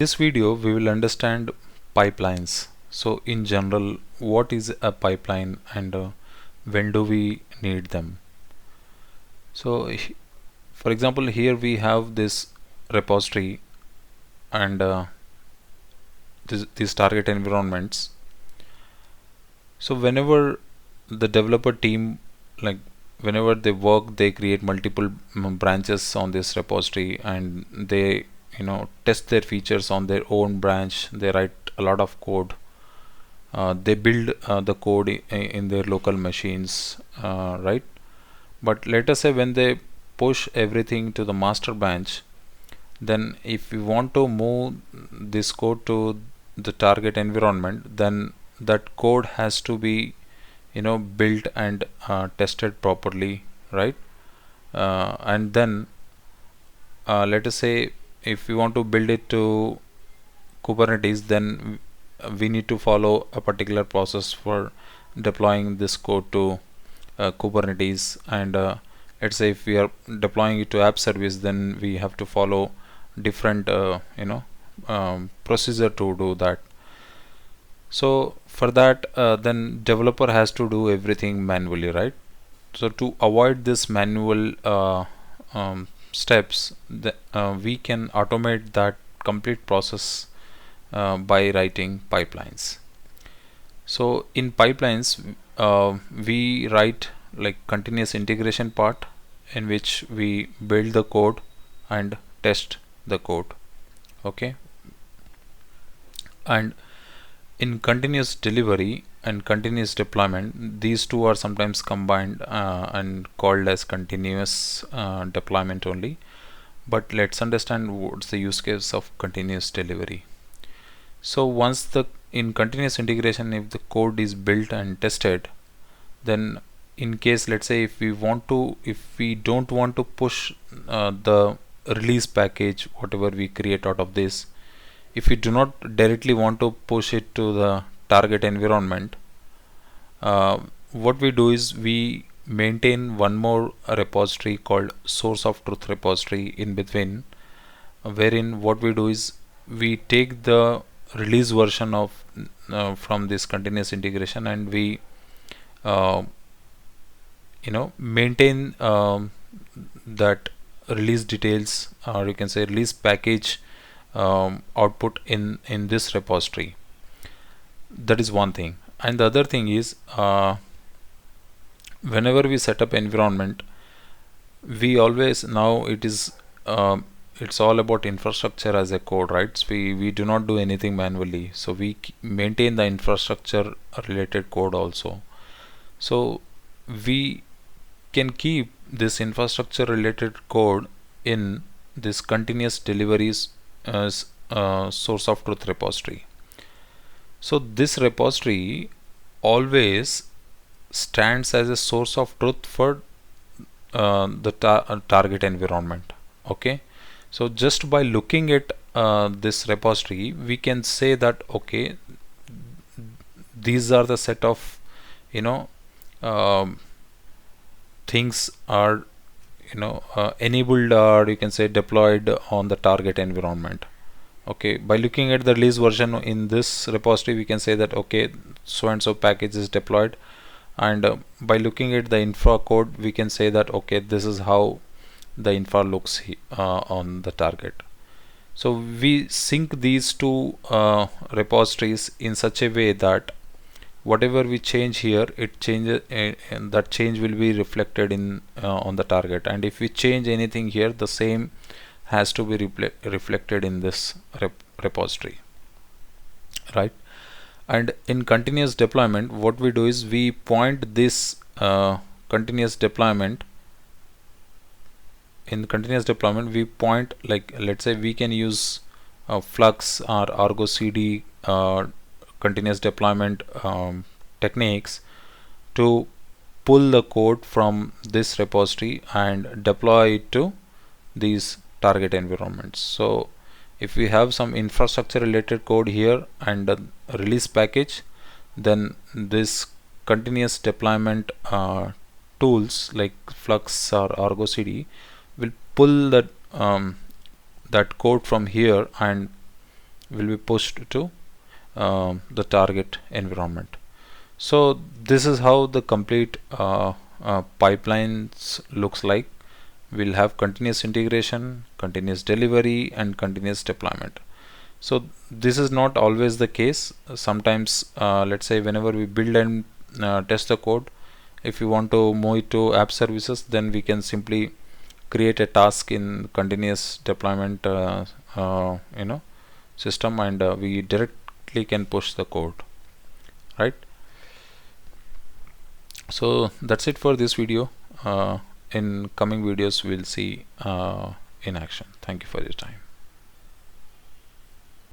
This video we will understand pipelines. So in general, what is a pipeline and when do we need them? So for example, here we have this repository and these target environments. So whenever the developer team, like whenever they work, they create multiple branches on this repository and they test their features on their own branch. They write a lot of code. They build the code in their local machines, right? But let us say when they push everything to the master branch, then if we want to move this code to the target environment, then that code has to be built and tested properly, right? And then let us say if we want to build it to Kubernetes, then we need to follow a particular process for deploying this code to Kubernetes. And let's say if we are deploying it to app service, then we have to follow different procedure to do that. So for that, then developer has to do everything manually, right? So to avoid this manual steps, we can automate that complete process by writing pipelines. So in pipelines, we write like continuous integration part in which we build the code and test the code. Okay. And in continuous delivery and continuous deployment, these two are sometimes combined and called as continuous deployment only. But let's understand what's the use case of continuous delivery. So once in continuous integration, if the code is built and tested, then in case, let's say if we don't want to push the release package, whatever we create out of this, if we do not directly want to push it to the target environment, what we do is we maintain one more repository called source of truth repository in between, wherein what we do is we take the release version of from this continuous integration and we maintain that release details, or you can say release package output in this repository. That is one thing. And the other thing is whenever we set up environment, we always, now it's all about infrastructure as a code, right? So we do not do anything manually, so we maintain the infrastructure related code also. So we can keep this infrastructure related code in this continuous deliveries as source of truth repository. So this repository always stands as a source of truth for the target environment. Okay, so just by looking at this repository, we can say that okay, these are the set of things are enabled, or you can say deployed on the target environment. Okay, by looking at the release version in this repository, we can say that okay, so and so package is deployed, and by looking at the infra code, we can say that okay, this is how the infra looks on the target. So we sync these two repositories in such a way that whatever we change here, it changes, and that change will be reflected in on the target. And if we change anything here, the same has to be reflected in this repository, right? And in continuous deployment, what we do is we point this continuous deployment. In continuous deployment, we point, like let's say we can use Flux or Argo CD continuous deployment techniques to pull the code from this repository and deploy it to these target environments. So if we have some infrastructure related code here and a release package, then this continuous deployment tools like Flux or Argo CD will pull that code from here and will be pushed to the target environment. So this is how the complete pipelines looks like. We'll have continuous integration, continuous delivery, and continuous deployment. So this is not always the case. Sometimes, let's say whenever we build and test the code, if you want to move it to app services, then we can simply create a task in continuous deployment system, and we directly can push the code, right? So that's it for this video. In coming videos we'll see in action. Thank you for your time.